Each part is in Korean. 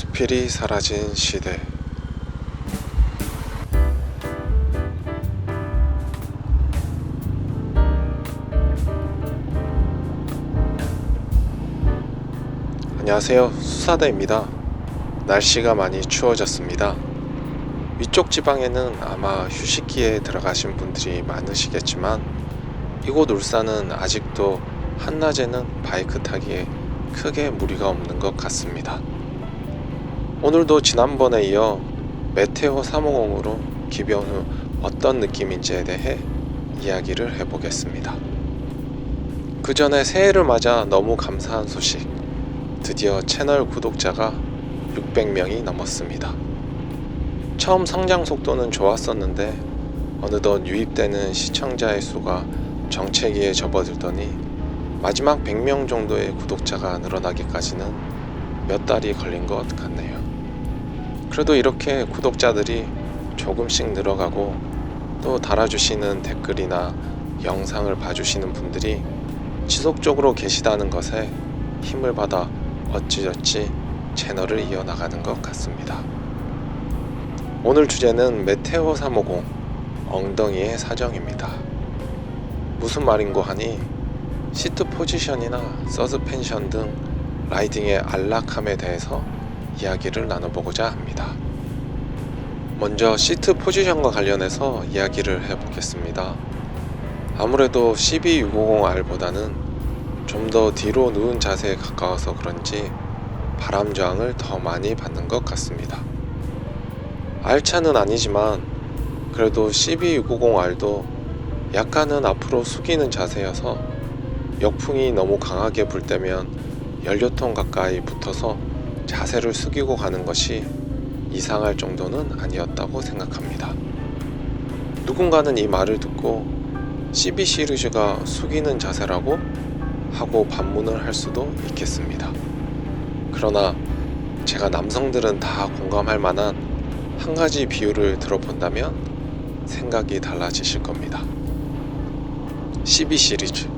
수필이 사라진 시대. 안녕하세요, 수사대입니다. 날씨가 많이 추워졌습니다. 위쪽 지방에는 아마 휴식기에 들어가신 분들이 많으시겠지만 이곳 울산은 아직도 한낮에는 바이크 타기에 크게 무리가 없는 것 같습니다. 오늘도 지난번에 이어 메테오 350으로 기변 후 어떤 느낌인지에 대해 이야기를 해보겠습니다. 그 전에 새해를 맞아 너무 감사한 소식, 드디어 채널 구독자가 600명이 넘었습니다. 처음 성장 속도는 좋았었는데 어느덧 유입되는 시청자의 수가 정체기에 접어들더니 마지막 100명 정도의 구독자가 늘어나기까지는 몇 달이 걸린 것 같네요. 그래도 이렇게 구독자들이 조금씩 늘어가고 또 달아주시는 댓글이나 영상을 봐주시는 분들이 지속적으로 계시다는 것에 힘을 받아 어찌저찌 채널을 이어나가는 것 같습니다. 오늘 주제는 메테오 350 엉덩이의 사정입니다. 무슨 말인고 하니 시트 포지션이나 서스펜션 등 라이딩의 안락함에 대해서 이야기를 나눠보고자 합니다. 먼저 시트 포지션과 관련해서 이야기를 해보겠습니다. 아무래도 CB650R보다는 좀 더 뒤로 누운 자세에 가까워서 그런지 바람 저항을 더 많이 받는 것 같습니다. R차는 아니지만 그래도 CB650R도 약간은 앞으로 숙이는 자세여서 역풍이 너무 강하게 불 때면 연료통 가까이 붙어서 자세를 숙이고 가는 것이 이상할 정도는 아니었다고 생각합니다. 누군가는 이 말을 듣고 CB 시리즈가 숙이는 자세라고 하고 반문을 할 수도 있겠습니다. 그러나 제가 남성들은 다 공감할 만한 한 가지 비유를 들어본다면 생각이 달라지실 겁니다. CB 시리즈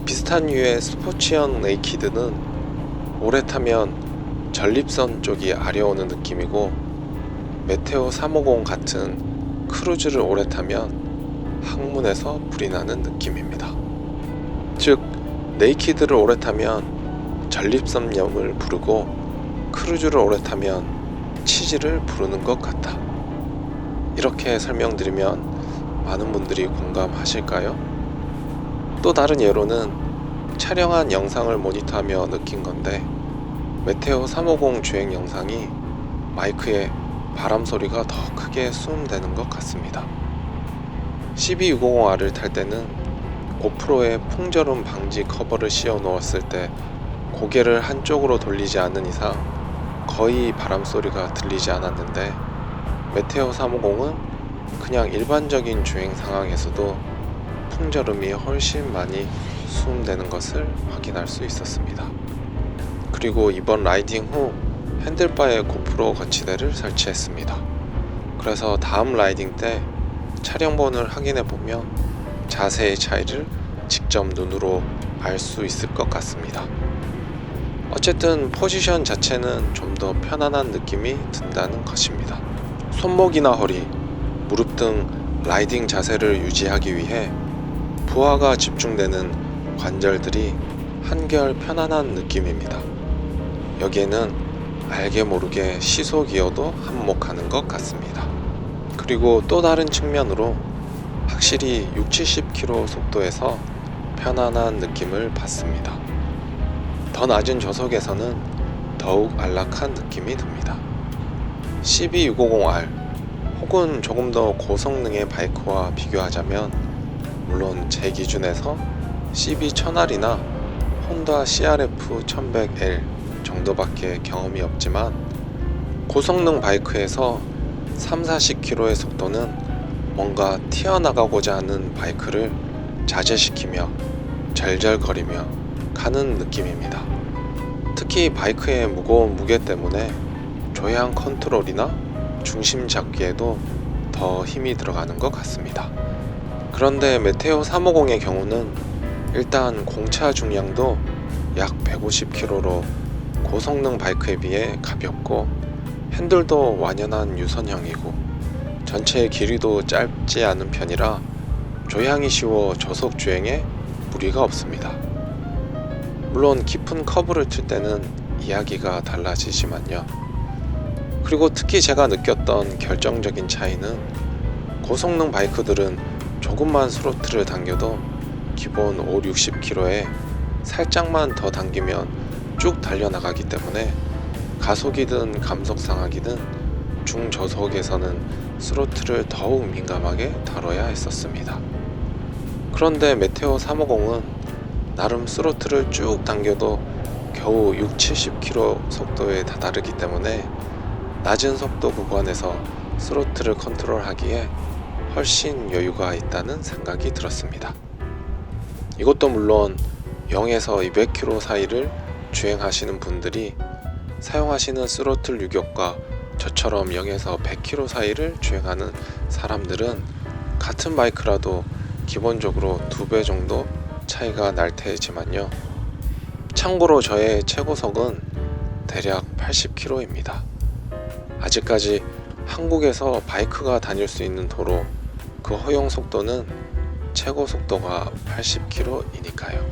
비슷한 류의 스포츠형 네이키드는 오래 타면 전립선 쪽이 아려오는 느낌이고 메테오 350 같은 크루즈를 오래 타면 항문에서 불이 나는 느낌입니다. 즉 네이키드를 오래 타면 전립선염을 부르고 크루즈를 오래 타면 치질을 부르는 것 같다. 이렇게 설명드리면 많은 분들이 공감하실까요? 또 다른 예로는 촬영한 영상을 모니터하며 느낀 건데 메테오 350 주행 영상이 마이크에 바람 소리가 더 크게 수음되는 것 같습니다. CB650R을 탈 때는 고프로에 풍절음 방지 커버를 씌워 놓았을 때 고개를 한쪽으로 돌리지 않는 이상 거의 바람 소리가 들리지 않았는데 메테오 350은 그냥 일반적인 주행 상황에서도 풍절음이 훨씬 많이 수음되는 것을 확인할 수 있었습니다. 그리고 이번 라이딩 후 핸들바에 고프로 거치대를 설치했습니다. 그래서 다음 라이딩 때 촬영본을 확인해 보면 자세의 차이를 직접 눈으로 알 수 있을 것 같습니다. 어쨌든 포지션 자체는 좀 더 편안한 느낌이 든다는 것입니다. 손목이나 허리, 무릎 등 라이딩 자세를 유지하기 위해 부하가 집중되는 관절들이 한결 편안한 느낌입니다. 여기에는 알게 모르게 시소 기어도 한몫하는 것 같습니다. 그리고 또 다른 측면으로 확실히 60-70km 속도에서 편안한 느낌을 받습니다. 더 낮은 저속에서는 더욱 안락한 느낌이 듭니다. CB650R 혹은 조금 더 고성능의 바이크와 비교하자면 물론 제 기준에서 CB1000R이나 혼다 CRF 1100L 정도밖에 경험이 없지만 고성능 바이크에서 30-40km의 속도는 뭔가 튀어나가고자 하는 바이크를 자제시키며 절절거리며 가는 느낌입니다. 특히 바이크의 무거운 무게 때문에 조향 컨트롤이나 중심 잡기에도 더 힘이 들어가는 것 같습니다. 그런데 메테오 350의 경우는 일단 공차 중량도 약 150kg로 고성능 바이크에 비해 가볍고 핸들도 완연한 유선형이고 전체 길이도 짧지 않은 편이라 조향이 쉬워 저속 주행에 무리가 없습니다. 물론 깊은 커브를 틀 때는 이야기가 달라지지만요. 그리고 특히 제가 느꼈던 결정적인 차이는 고성능 바이크들은 조금만 스로틀을 당겨도 기본 5-60km에 살짝만 더 당기면 쭉 달려나가기 때문에 가속이든 감속 상하기든 중저속에서는 스로틀을 더욱 민감하게 다뤄야 했었습니다. 그런데 메테오 350은 나름 스로틀을 쭉 당겨도 겨우 6-70km 속도에 다다르기 때문에 낮은 속도 구간에서 스로틀을 컨트롤하기에 훨씬 여유가 있다는 생각이 들었습니다. 이것도 물론 0에서 200km 사이를 주행하시는 분들이 사용하시는 스로틀 유격과 저처럼 0에서 100km 사이를 주행하는 사람들은 같은 바이크라도 기본적으로 2배 정도 차이가 날 테지만요. 참고로 저의 최고속은 대략 80km입니다. 아직까지 한국에서 바이크가 다닐 수 있는 도로 그 허용 속도는 최고 속도가 80km이니까요.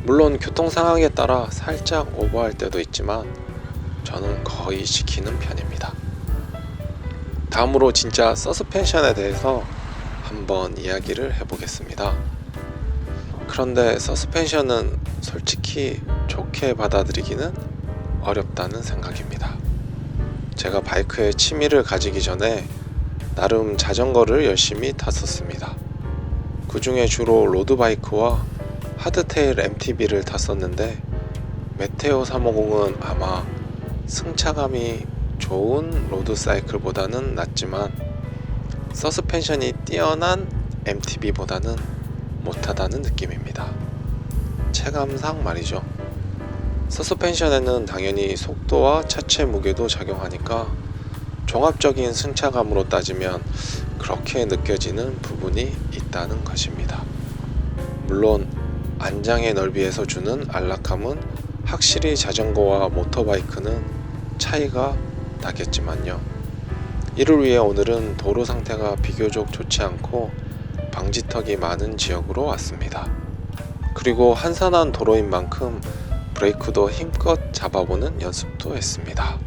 물론 교통 상황에 따라 살짝 오버할 때도 있지만 저는 거의 지키는 편입니다. 다음으로 진짜 서스펜션에 대해서 한번 이야기를 해보겠습니다. 그런데 서스펜션은 솔직히 좋게 받아들이기는 어렵다는 생각입니다. 제가 바이크에 취미를 가지기 전에 나름 자전거를 열심히 탔었습니다. 그 중에 주로 로드바이크와 하드테일 MTB를 탔었는데 메테오 350은 아마 승차감이 좋은 로드사이클보다는 낫지만 서스펜션이 뛰어난 MTB보다는 못하다는 느낌입니다. 체감상 말이죠. 서스펜션에는 당연히 속도와 차체 무게도 작용하니까 종합적인 승차감으로 따지면 그렇게 느껴지는 부분이 있다는 것입니다. 물론 안장의 넓이에서 주는 안락함은 확실히 자전거와 모터바이크는 차이가 나겠지만요. 이를 위해 오늘은 도로 상태가 비교적 좋지 않고 방지턱이 많은 지역으로 왔습니다. 그리고 한산한 도로인 만큼 브레이크도 힘껏 잡아보는 연습도 했습니다.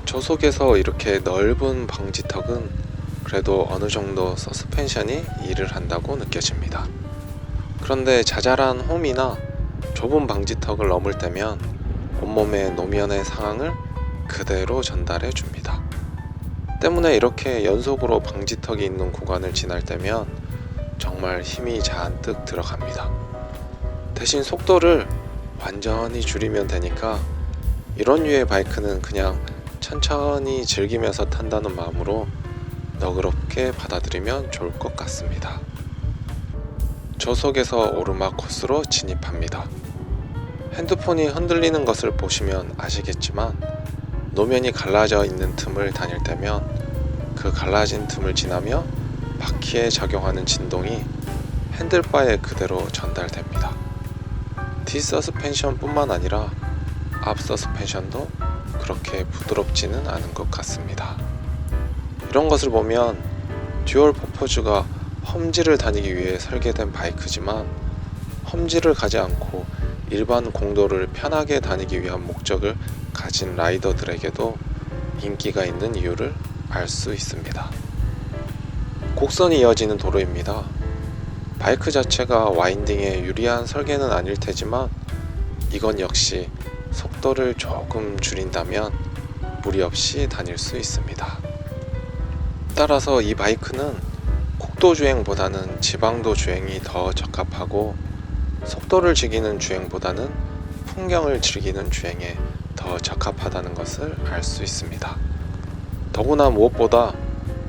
저속에서 이렇게 넓은 방지턱은 그래도 어느 정도 서스펜션이 일을 한다고 느껴집니다. 그런데 자잘한 홈이나 좁은 방지턱을 넘을 때면 온몸의 노면의 상황을 그대로 전달해 줍니다. 때문에 이렇게 연속으로 방지턱이 있는 구간을 지날 때면 정말 힘이 잔뜩 들어갑니다. 대신 속도를 완전히 줄이면 되니까 이런 류의 바이크는 그냥 천천히 즐기면서 탄다는 마음으로 너그럽게 받아들이면 좋을 것 같습니다. 저속에서 오르막 코스로 진입합니다. 핸드폰이 흔들리는 것을 보시면 아시겠지만 노면이 갈라져 있는 틈을 다닐 때면 그 갈라진 틈을 지나며 바퀴에 작용하는 진동이 핸들바에 그대로 전달됩니다. 뒷서스펜션 뿐만 아니라 앞서스펜션도 그렇게 부드럽지는 않은 것 같습니다. 이런 것을 보면 듀얼 퍼포즈가 험지를 다니기 위해 설계된 바이크지만 험지를 가지 않고 일반 공도를 편하게 다니기 위한 목적을 가진 라이더들에게도 인기가 있는 이유를 알 수 있습니다. 곡선이 이어지는 도로입니다. 바이크 자체가 와인딩에 유리한 설계는 아닐 테지만 이건 역시 속도를 조금 줄인다면 무리 없이 다닐 수 있습니다. 따라서 이 바이크는 국도 주행보다는 지방도 주행이 더 적합하고 속도를 즐기는 주행보다는 풍경을 즐기는 주행에 더 적합하다는 것을 알 수 있습니다. 더구나 무엇보다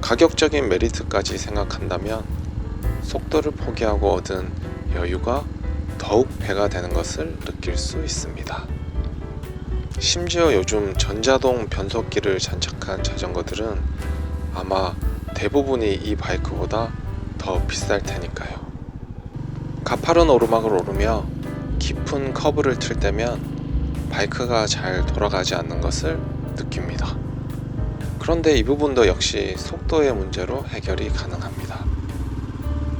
가격적인 메리트까지 생각한다면 속도를 포기하고 얻은 여유가 더욱 배가 되는 것을 느낄 수 있습니다. 심지어 요즘 전자동 변속기를 장착한 자전거들은 아마 대부분이 이 바이크보다 더 비쌀 테니까요. 가파른 오르막을 오르며 깊은 커브를 틀 때면 바이크가 잘 돌아가지 않는 것을 느낍니다. 그런데 이 부분도 역시 속도의 문제로 해결이 가능합니다.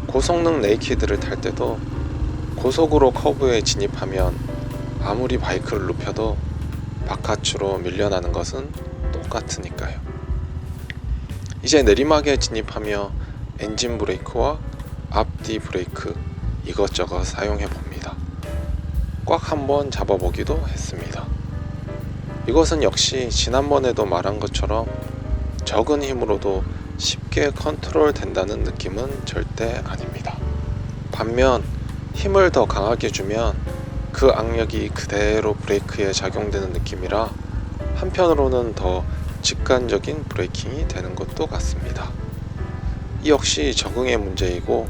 고성능 네이키드를 탈 때도 고속으로 커브에 진입하면 아무리 바이크를 눕혀도 바깥으로 밀려나는 것은 똑같으니까요. 이제 내리막에 진입하며 엔진 브레이크와 앞뒤 브레이크 이것저것 사용해 봅니다. 꽉 한번 잡아보기도 했습니다. 이것은 역시 지난번에도 말한 것처럼 적은 힘으로도 쉽게 컨트롤 된다는 느낌은 절대 아닙니다. 반면 힘을 더 강하게 주면 그 악력이 그대로 브레이크에 작용되는 느낌이라 한편으로는 더 직관적인 브레이킹이 되는 것도 같습니다. 이 역시 적응의 문제이고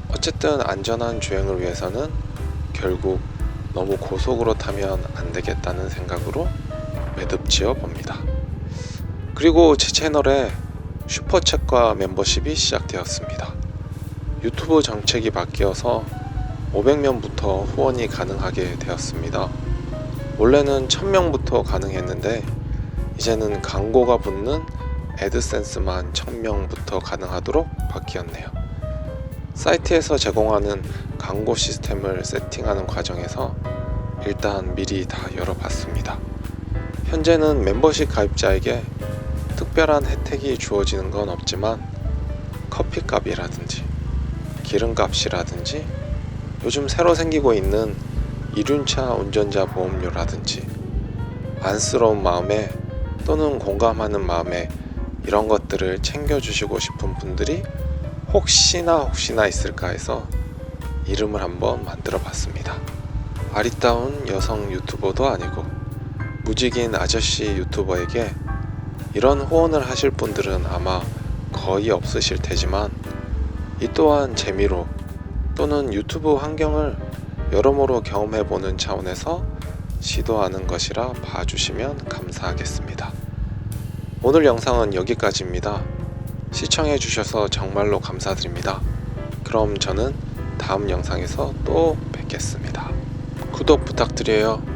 어쨌든 안전한 주행을 위해서는 결국 너무 고속으로 타면 안 되겠다는 생각으로 매듭지어 봅니다. 그리고 제 채널에 슈퍼챗과 멤버십이 시작되었습니다. 유튜브 정책이 바뀌어서 500명부터 후원이 가능하게 되었습니다. 원래는 1000명부터 가능했는데 이제는 광고가 붙는 애드센스만 1000명부터 가능하도록 바뀌었네요. 사이트에서 제공하는 광고 시스템을 세팅하는 과정에서 일단 미리 다 열어봤습니다. 현재는 멤버십 가입자에게 특별한 혜택이 주어지는 건 없지만 커피값이라든지 기름값이라든지 요즘 새로 생기고 있는 이륜차 운전자 보험료라든지 안쓰러운 마음에 또는 공감하는 마음에 이런 것들을 챙겨주시고 싶은 분들이 혹시나 있을까 해서 이름을 한번 만들어 봤습니다. 아리따운 여성 유튜버도 아니고 무직인 아저씨 유튜버에게 이런 후원을 하실 분들은 아마 거의 없으실 테지만 이 또한 재미로 또는 유튜브 환경을 여러모로 경험해보는 차원에서 시도하는 것이라 봐주시면 감사하겠습니다. 오늘 영상은 여기까지입니다. 시청해주셔서 정말로 감사드립니다. 그럼 저는 다음 영상에서 또 뵙겠습니다. 구독 부탁드려요.